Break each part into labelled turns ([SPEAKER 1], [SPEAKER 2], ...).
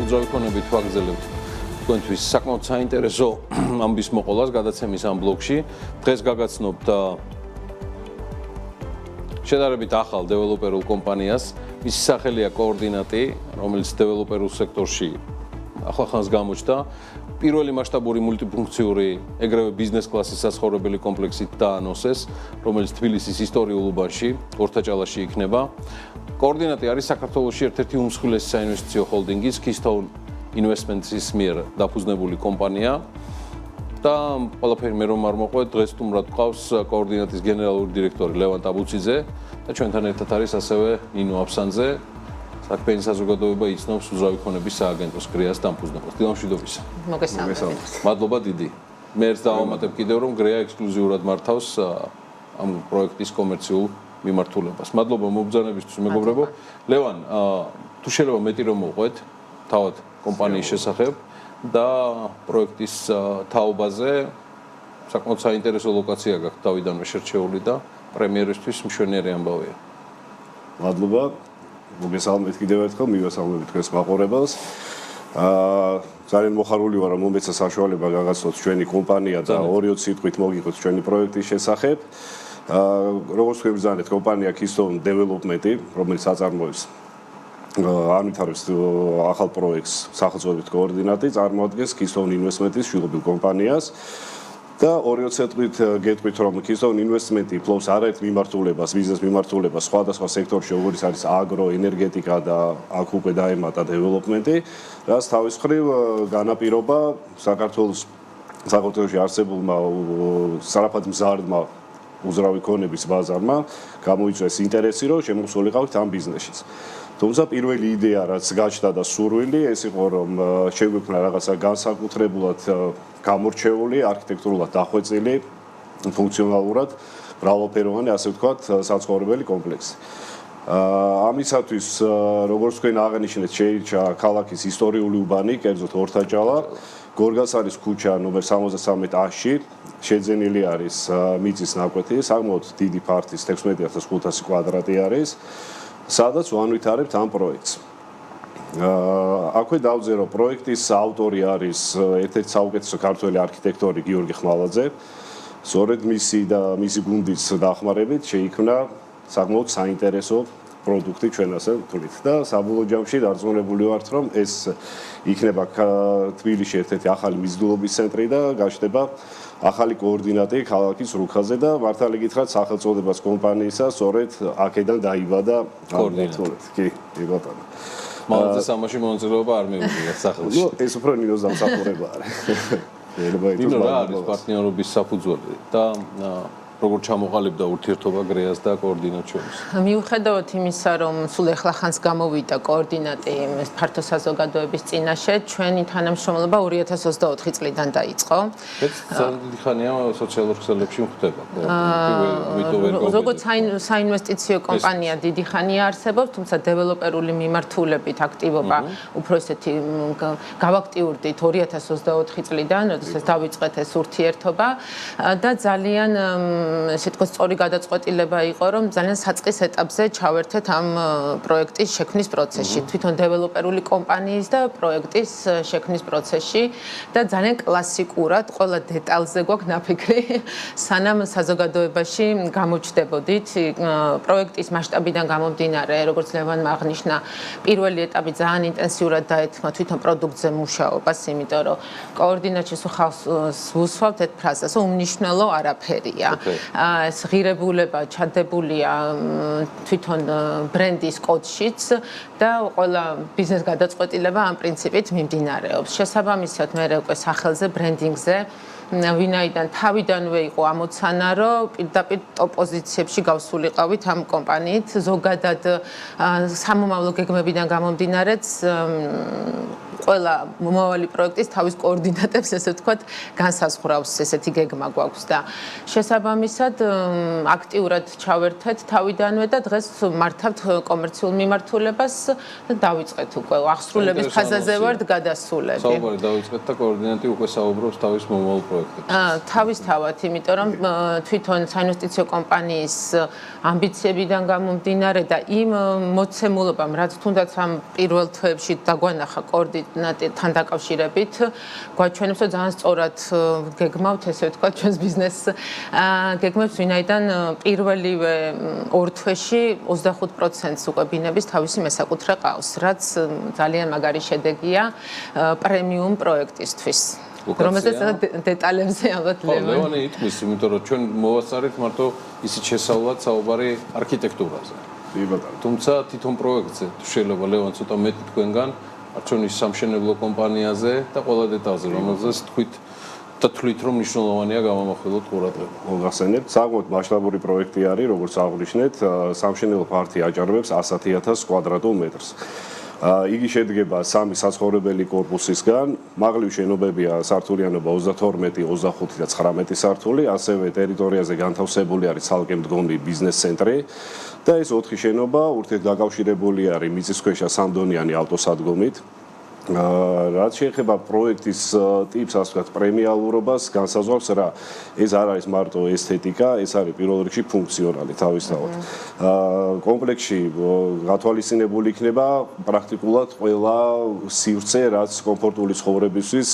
[SPEAKER 1] უძრავი ქონებით ვაგრძელებთ თქვენთვის საკმაოდ საინტერესო ამბის მოყოლას გადაცემის ამ ბლოგში. დღეს გაგაცნობთ შედარებით ახალ დეველოპერულ კომპანიას, მისი სახელია კოორდინატი, რომელიც დეველოპერულ სექტორში ახლახანს გამოჩნდა. პირველი მასშტაბური მულტიფუნქციური ეგრევე ბიზნეს კლასის საცხოვრებელი კომპლექსით დაანონსეს, რომელიც თბილისის ისტორიულ უბანში, ორთაჭალაში იქნება. კოორდინატი არის საქართველოში ერთ-ერთი უმსხვილესი საინვესტიციო ჰოლდინგის Keystone Investments-ის მიერ დაფუძნებული კომპანია. და ყველაფერი მე რომ არ მოყვეთ, დღეს თუმრად გვყავს კოორდინატის გენერალური დირექტორი ლევან ტაბუციძე და ჩვენთან ერთად არის ასევე ნინო აფსანძე, საქმიანი საზოგადოება იცნობს უძრავი ქონების სააგენტოს გრეას დამფუძნებელს. დილამშვიდობისა.
[SPEAKER 2] მოგესალმებით.
[SPEAKER 1] მადლობა დიდი. მე ერთ დავამატებ კიდევ რომ გრეა ექსკლუზიურად მართავს ამ პროექტის კომერციულ მიმართულებას. მადლობა მობრძანებისთვის მეგობრებო. ლევან, თუ შეიძლება მეტი რომ მოყვეთ თავად კომპანიის შესახებ და პროექტის თაობაზე საკმაოდ საინტერესო ლოკაცია გაქვთ თავიდანვე შერჩეული და პრემიერისთვის მშვენიერი ამბავია.
[SPEAKER 2] მადლობა. მოგესალმებით კიდევ ერთხელ, მივესალმებით თქვენს მაყურებელს. ძალიან მოხარული ვარ, რომ მომეცა საშუალება გაგაცნოთ ჩვენი კომპანია და 2-3 სიტყვით მოგიღოთ ჩვენი პროექტის შესახებ. როგორც გვებრძანეთ, კომპანია Keystone Development-ი, რომელიც აწარმოებს ამითარებს ახალ პროექტს სახელწოდებით კოორდინატი, წარმოადგენს Keystone Investments-ის შვილობილ კომპანიას. და 2-3 სიტყვით გეტყვით, რომ Keystone Investment-ი ფლობს არაერთ მიმართულებას, ბიზნეს მიმართულებას სხვადასხვა სექტორში, როგორც არის აგრო, ენერგეტიკა და აქ უკვე დაემატა დეველოპმენტი, რაც თავის მხრივ განაპირობა საქართველოში არსებულმა სწრაფად მზარდმა უძრავი ქონების ბაზარმა გამოიწვიეს ინტერესი, რომ შემოსულიყავით ამ ბიზნესშიც. თუმცა პირველი იდეა, რაც გაჩნდა და სურვილი, ეს იყო, რომ შეგვექმნა რაღაცა განსაკუთრებულად გამორჩეული, არქიტექტურულად დახვეწილი, ფუნქციონალურად მრავალფეროვანი, ასე ვთქვათ, საცხოვრებელი კომპლექსი. ამისათვის, როგორც თქვენ აღნიშნეთ, შეირჩა ქალაქის ისტორიული უბანი, კერძოდ ორთაჭალა, გორგასალის ქუჩა ნომერ 73-ში, შეძენილი არის მიწის ნაკვეთი, საკმაოდ დიდი ფართის 16500 კვადრატი არის. სადაც ვანვითარებთ ამ პროექტს. აქვე დავწერო პროექტის ავტორი არის ერთ-ერთი საუკეთესო ქართველი არქიტექტორი გიორგი ხმალაძე. სწორედ მისი გუნდის დახმარებით შეიქმნა საკმაოდ საინტერესო პროდუქტი ჩვენ ასე ვთვლით და საბოლოო ჯამში დარწმუნებული ვართ, რომ ეს იქნება თბილისში ერთ-ერთი ახალი მიზიდულობის ცენტრი და გაჩნდება ახალი კოორდინატი ქალაქის რუხაზე და მართალი გითხრათ სახელწოდებაც კომპანიისა სწორედ აქედან დაიბადა კოორდინატი. კი, ბატონო.
[SPEAKER 1] მალზე სამაში მონაწილეობა არ მიუღია სახელში.
[SPEAKER 2] ეს უფრო ნინოს დამსახურება არის.
[SPEAKER 1] ნინო რა არის პარტნიორობის საფუძველი და როგორ ჩამოყალიბდა ურთიერთობა გრეას და კოორდინატს შორის?
[SPEAKER 3] მიუხედავად იმისა, რომ სულ ახლახანს გამოვიდა კოორდინატი ფართო საზოგადოების წინაშე, ჩვენი თანამშრომლობა 2024 წლიდან დაიწყო.
[SPEAKER 1] ეს ძალიან დიდი ხანია სოციალურ ქსელებში ხდება.
[SPEAKER 3] როგორც საინვესტიციო კომპანია დიდი ხანია არსებობს, თუმცა დეველოპერული მიმართულებით აქტივობა უფრო ისეთი გავაქტიურდით 2024 წლიდან, როდესაც დავიწყეთ ეს ურთიერთობა და ძალიან ესე თქოს სწორი გადაწყვეტილება იყო, რომ ძალიან საწყის ეტაპზე ჩავერთეთ ამ პროექტის შექმნის პროცესში, თვითონ დეველოპერული კომპანიის და პროექტის შექმნის პროცესში და ძალიან კლასიკურად ყველა დეტალზე გვაქვს ნაფიქრი, სანამ საზოგადოებაში გამოჩნდებოდით. პროექტის მასშტაბიდან გამომდინარე, როგორც ლევანმა აღნიშნა, პირველი ეტაპი ძალიან ინტენსიურად დაეთქმა თვითონ პროდუქტზე მუშაობას, იმიტომ რომ კოორდინატში ხალხს ვუსვავთ ერთ ფრაზას, უმნიშვნელო არაფერია. ეს ღირებულება ჩადებულია თვითონ ბრენდის კოდშიც და ყველა ბიზნეს გადაწყვეტილება ამ პრინციპით მიმდინარეობს. შესაბამისად, მე უკვე სახელზე, ბრენდინგზე ვინაიდან თავიდანვე იყო ამოცანა, რომ პირდაპირ ტოპ პოზიციებში გავსულიყავით ამ კომპანიით, ზოგადად სამომავლო გეგმებიდან გამომდინარეც ყველა მომავალი პროექტის თავის კოორდინატებს, ესე ვთქვათ, განსაზღვრავს ესეთი გეგმა გვაქვს და შესაბამისად აქტიურად ჩავერთეთ თავიდანვე და დღეს მართავთ კომერციულ მიმართულებას და დავიწყეთ უკვე ახსრულების ფაზაზე ვართ გადასულები.
[SPEAKER 1] საუბარი დავიწყეთ და კოორდინატი უკვე საუბრობს თავის მომავალ პროექტებს?
[SPEAKER 3] თავისთავად, იმიტომ რომ თვითონ საინვესტიციო კომპანიის ამბიციებიდან გამომდინარე და იმ მოცემულობამ, რაც თუნდაც ამ პირველ თვეებში დაგვანახა კოორდინატთან დაკავშირებით, გვაჩვენებს, რომ ძალიან სწორად გეგმავთ, ესე ვთქვათ, ჩვენს ბიზნესს გეგმებს, ვინაიდან პირველივე ორ თვეში 25%-ს უკვე ბინების თავისი მესაკუთრე ყავს, რაც ძალიან მაგარი შედეგია პრემიუმ პროექტისთვის. რომელსაც დეტალებზე ალბათ
[SPEAKER 1] ლევანი იტყვის, იმიტომ რომ ჩვენ მოვასწარეთ მარტო ისიც შესავლად საუბარი არქიტექტურაზე. თუმცა თვითონ პროექტზე შეიძლება ლევან ცოტა მეტი თქვენგან არჩევნის სამშენებლო კომპანიაზე და ყველა დეტალზე, რომელზეც თვლით რომ მნიშვნელოვანია გამამახვილოთ ყურადღება.
[SPEAKER 2] მოგახსენებთ, საკმაოდ მასშტაბური პროექტი არის, როგორც აღნიშნეთ, სამშენებლო ფართი აჭარბებს 100,000 კვადრატულ მეტრს. იგი შედგება 3 საცხოვრებელი კორპუსისგან, მაღლივ შენობებია სართულიანობა 32, 25 და 19 სართული, ასევე ტერიტორიაზე განთავსებული არის ცალკე მდგომი ბიზნეს ცენტრი და ეს 4 შენობა ურთიერთდაკავშირებული არის მიწისქვეშა სამდონიანი ავტოსადგომით. რაც შეეხება პროექტის ტიპს, ასე ვთქვათ, პრემიალურობას, განსაზღვრავს რა. ეს არ არის მარტო ესთეტიკა, ეს არის პირველ რიგში ფუნქციონალი თავისთავად. კომპლექსში გათვალისწინებული იქნება პრაქტიკულად ყველა სივრცე, რაც კომფორტული ცხოვრებისთვის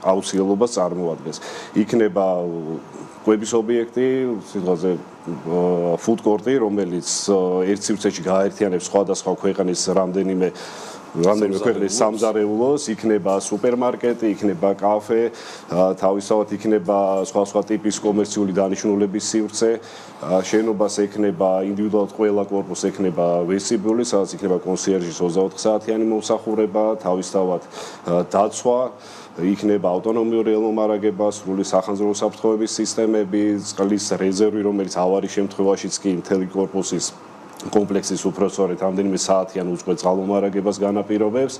[SPEAKER 2] აუცილებლობას წარმოადგენს. იქნება კვების ობიექტი, სიტყვაზე ფუდკორტი, რომელიც ერთ სივრცეში გააერთიანებს სხვადასხვა ქვეყნის რამდენიმე ქვეყნის სამზარეულოს, იქნება სუპერმარკეტი, იქნება კაფე, თავისთავად იქნება სხვა ტიპის კომერციული დანიშნულების სივრცე, შენობას ექნება ინდივიდუალურად ყველა კორპუსს ექნება ვესტიბიული, სადაც იქნება კონსიერჟის 24 საათიანი მომსახურება, თავისთავად დაცვა, იქნება ავტონომიური ელმომარაგება, სრული სახანძრო საფრთხეების სისტემები, წყლის რეზერვი, რომელიც ავარიის შემთხვევაშიც კი მთელი კორპუსის კომპლექსის უფროსწორედ რამდენიმე საათიან უწყვეტ წყალმომარაგებას განაპირობებს.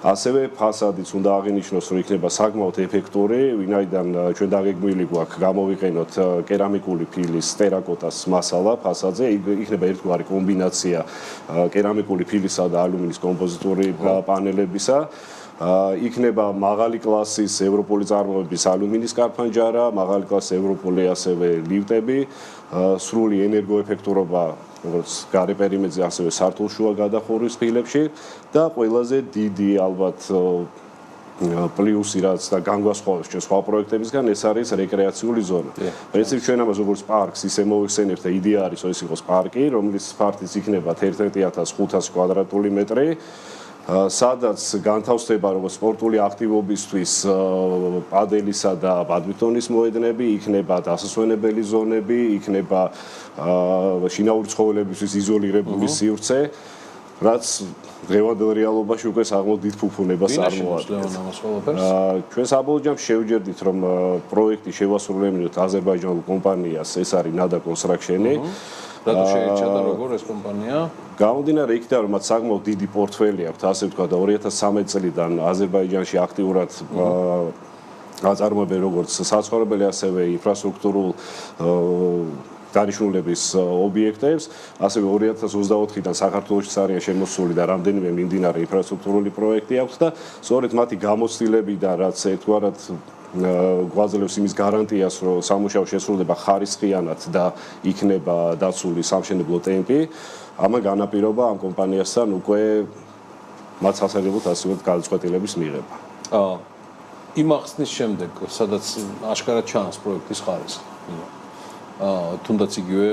[SPEAKER 2] ასევე ფასადიც უნდა აღინიშნოს, რომ იქნება საკმაოდ ეფექტური, ვინაიდან ჩვენ დაგეგმილი გვაქვს გამოვიყენოთ კერამიკული ფილის ტერაკოტას მასალა ფასადზე, იქნება ერთგვარი კომბინაცია კერამიკული ფილისა და ალუმინის კომპოზიტური პანელებისა. იქნება მაღალი კლასის ევროპული წარმოების ალუმინის კარფანჯარა, მაღალი კლასის ევროპული ასევე ლიფტები, სრული ენერგოეფექტურობა როგორც გარე პერიმეტრზე, ასევე სართულშუა გადახურვის ფილებში და ყველაზე დიდი ალბათ პლუსი რაც და განგვასხვავებს ჩვენ სხვა პროექტებისგან, ეს არის რეკრეაციული ზონა. პრინციპში ჩვენ ამას როგორც პარკს ისე მოვიხსენებთ და იდეა არის, რომ ეს იყოს პარკი, რომლის ფართიც იქნება 11,500 კვადრატული მეტრი. სადაც განთავსდება როგორც სპორტული აქტივობისთვის პადელისა და ბადმინტონის მოედნები, იქნება დასასვენებელი ზონები, იქნება შინაური ცხოველებისთვის იზოლირებული სივრცე, რაც დღევანდელ რეალობაში უკვე საკმაოდ დიდ ფუფუნებას წარმოადგენს. ჩვენ საბოლოო ჯამში შევჯერდით, რომ პროექტი შევასრულებინოთ აზერბაიჯანულ კომპანიას, ეს არის NADA Construction.
[SPEAKER 1] რატო შეირჩა და როგორ ეს კომპანია?
[SPEAKER 2] გამომდინარე იქიდან, რომ მათ საკმაოდ დიდი პორტფელი აქვს, ასე ვთქვათ, 2013 წლიდან აზერბაიჯანში აქტიურად აწარმოებენ როგორც საცხოვრებელი, ასევე ინფრასტრუქტურულ დანიშნულების ობიექტებს, ასევე 2024-დან საქართველოში არიან შემოსული და რამდენიმე მიმდინარე ინფრასტრუქტურული პროექტი აქვს და სწორედ მათი გამოცდილებიდან, რაც ერთგვარად გვაძლევს იმის გარანტიას, რომ სამუშაო შესრულდება ხარისხიანად და იქნება დაცული სამშენებლო ტემპი, ამან განაპირობა ამ კომპანიასთან უკვე მათ სასარგებლოდ ასეთ გადაწყვეტილების მიღება.
[SPEAKER 1] იმ ახსნის შემდეგ, სადაც აშკარად ჩანს პროექტის ხარისხი. თუნდაც იგივე,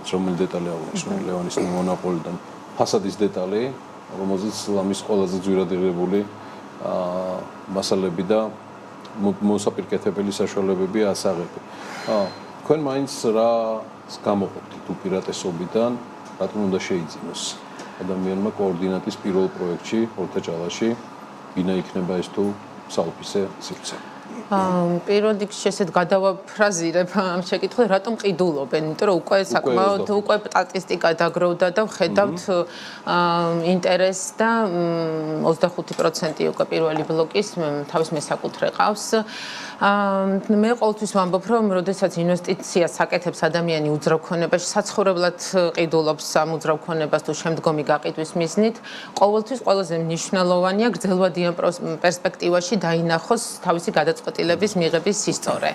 [SPEAKER 1] რომელი დეტალი აღნიშნული ლევანის მონოპოლიდან, ფასადის დეტალი, რომელზეც ამის ყველაზე ძვირადღირებული მასალები და მოსაპირკეთებელი საშუალებები ასაღები. თქვენ მაინც რა გამოყოფთ უპირატესობიდან, რატომ უნდა შეიძინოს ადამიანმა კოორდინატის პირველ პროექტში, ორთაჭალაში, ბინა იქნება ეს თუ საოფისე სივრცე?
[SPEAKER 3] პირველ რიგში ესეთ გადავაფრაზირებ ამ შეკითხვას, რატომ ყიდულობენ? იმიტომ რომ უკვე საკმაოდ უკვე სტატისტიკა დაგროვდა და ვხედავთ ინტერესს და 25% უკვე პირველი ბლოკის თავის მესაკუთრე ყავს. მე ყოველთვის ვამბობ, რომ როდესაც ინვესტიციას აკეთებს ადამიანი უძრავ ქონებაში, საცხოვრებლად ყიდულობს ამ უძრავ ქონებას თუ შემდგომი გაყიდვის მიზნით, ყოველთვის ყველაზე მნიშვნელოვანია გრძელვადიან პერსპექტივაში დაინახოს თავისი გადაწყვეტილება. გადაწყვეტილების მიღების სისწორე.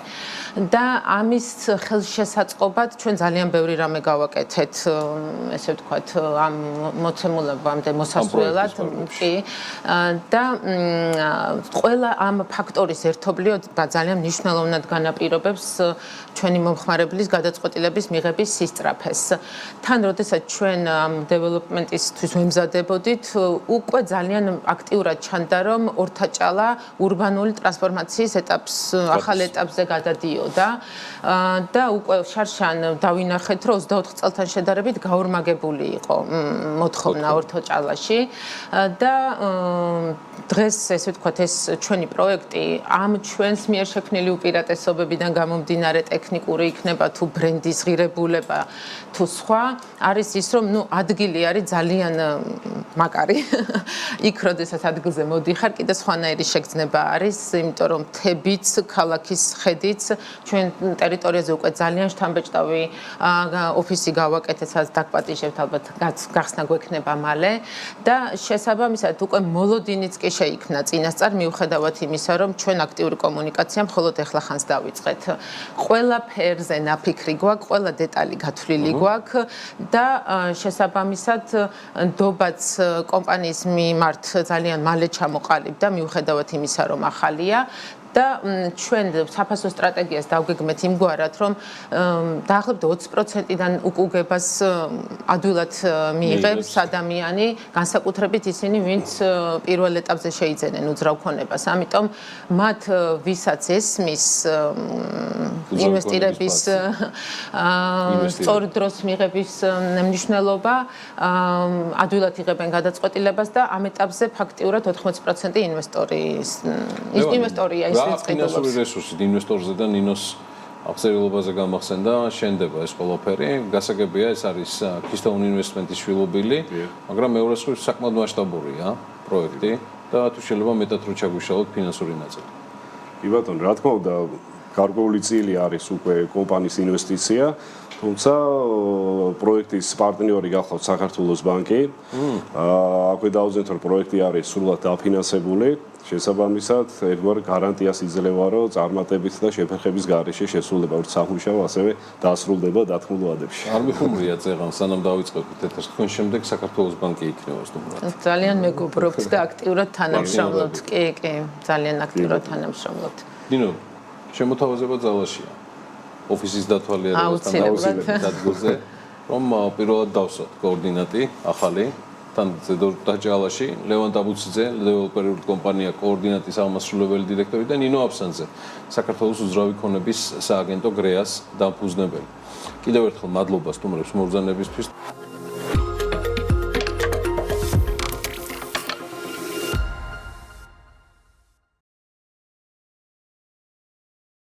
[SPEAKER 3] და ამის ხელშესაწყობად ჩვენ ძალიან ბევრი რამე გავაკეთეთ, ესე ვთქვათ, ამ მოცემულებამდე მოსასვლელად, კი. და ყველა ამ ფაქტორის ერთობლიობა ძალიან მნიშვნელოვნად განაპირობებს ჩვენი მომხმარებლის გადაწყვეტილების მიღების სისწრაფეს. თან, როდესაც ჩვენ ამ დეველოპმენტისთვის ვემზადებოდით, უკვე ძალიან აქტიურად ჩანდა, რომ ორთაჭალა ურბანული ტრანსფორმაციის ახალ ეტაპზე გადადიოდა და უკვე შარშან დავინახეთ, რომ 24 წელთან შედარებით გაორმაგებული იყო მოთხოვნა ორთაჭალაში და დღეს ესე ვთქვათ ეს ჩვენი პროექტი ამ ჩვენს მიერ შექმნილი უპირატესობებიდან გამომდინარე ტექნიკური იქნება თუ ბრენდის ღირებულება თუ სხვა არის ის რომ ადგილი არის ძალიან მაგარი იქ როდესაც ადგილზე მოდიხარ კიდე სხვანაირი შეგრძნება არის იმიტომ რომ მთებიც ქალაქის ხედიც ჩვენ ტერიტორიაზე უკვე ძალიან შთამბეჭდავი ოფისი გავაკეთეთ სადაც დაგპატიჟებთ ალბათ გახსნა გვექნება მალე და შესაბამისად უკვე მოლოდინიც კი შეიქმნა წინასწარ მიუხედავად იმისა რომ ჩვენ აქტიური კომუნიკაცია მხოლოდ ეხლა ხანს დავიწყეთ ყველა ფერზე ნაფიქრი გვაქვს ყველა დეტალი გათვლილი გვაქვს და შესაბამისად ნდობაც კომპანიის მიმართ ძალიან მალე ჩამოყალიბდა მიუხედავად იმისა რომ ახალია და ჩვენ საფასო სტრატეგიას დავგეგმეთ იმგვარად, რომ დაახლოებით 20%-დან უკუგებას ადვილად მიიღებს ადამიანი, განსაკუთრებით ისინი, ვინც პირველ ეტაპზე შეიძენენ უძრავ ქონებას. ამიტომ მათ ვისაც ესმის ინვესტირების სწორ დროს მიღების მნიშვნელობა, ადვილად იღებენ გადაწყვეტილებას და ამ ეტაპზე ფაქტიურად 80% ინვესტორია
[SPEAKER 1] ფინანსური რესურსით ინვესტორზე და ნინოს აღწერილობაზე გამახსენდა შენდება ეს ყველაფერი. გასაგებია ეს არის Keystone Investment-ის შვილობილი, მაგრამ მეორე მხრივ საკმაოდ მასშტაბურია პროექტი და თუ შეიძლება მეტად რო ჩაგვიშალოთ ფინანსური ნაწილი.
[SPEAKER 2] კი ბატონო, რა თქმა უნდა, გარკვეული წილი არის უკვე კომპანიის ინვესტიცია, თუმცა პროექტის პარტნიორი გახლავთ საქართველოს ბანკი. აქვე დავზენთ რომ პროექტი არის სრულად დაფინანსებული. შესაბამისად, ერთგვარ გარანტიას იძლევა, რომ წარმატებით და შეფერხების გარეშე შესრულება როგორც სამუშაო, ასევე დასრულდება დათმულ ვადებში.
[SPEAKER 1] არ მიხუმრია წეღან, სანამ დავიწყებთ ეთერს, თქვენ შემდეგ საქართველოს ბანკი იქნება სტუმრად.
[SPEAKER 3] ძალიან მეგობრობთ და აქტიურად თანამშრომლობთ. კი, ძალიან აქტიურად თანამშრომლობთ.
[SPEAKER 1] ნინო, შემოთავაზება ძალაშია. ოფისის დათვალიერებასთან დადგოზე, რომ პირველად დავსვათ კოორდინატი ახალი თან დაჭალაში ლევან ტაბუციძე, დეველოპერული კომპანია კოორდინატის აღმასრულებელი დირექტორი და ნინო აფსანძე, საქართველოს უძრავი ქონების სააგენტო გრეას დამფუძნებელი. კიდევ ერთხელ მადლობა სტუმრებს მობრძანებისთვის.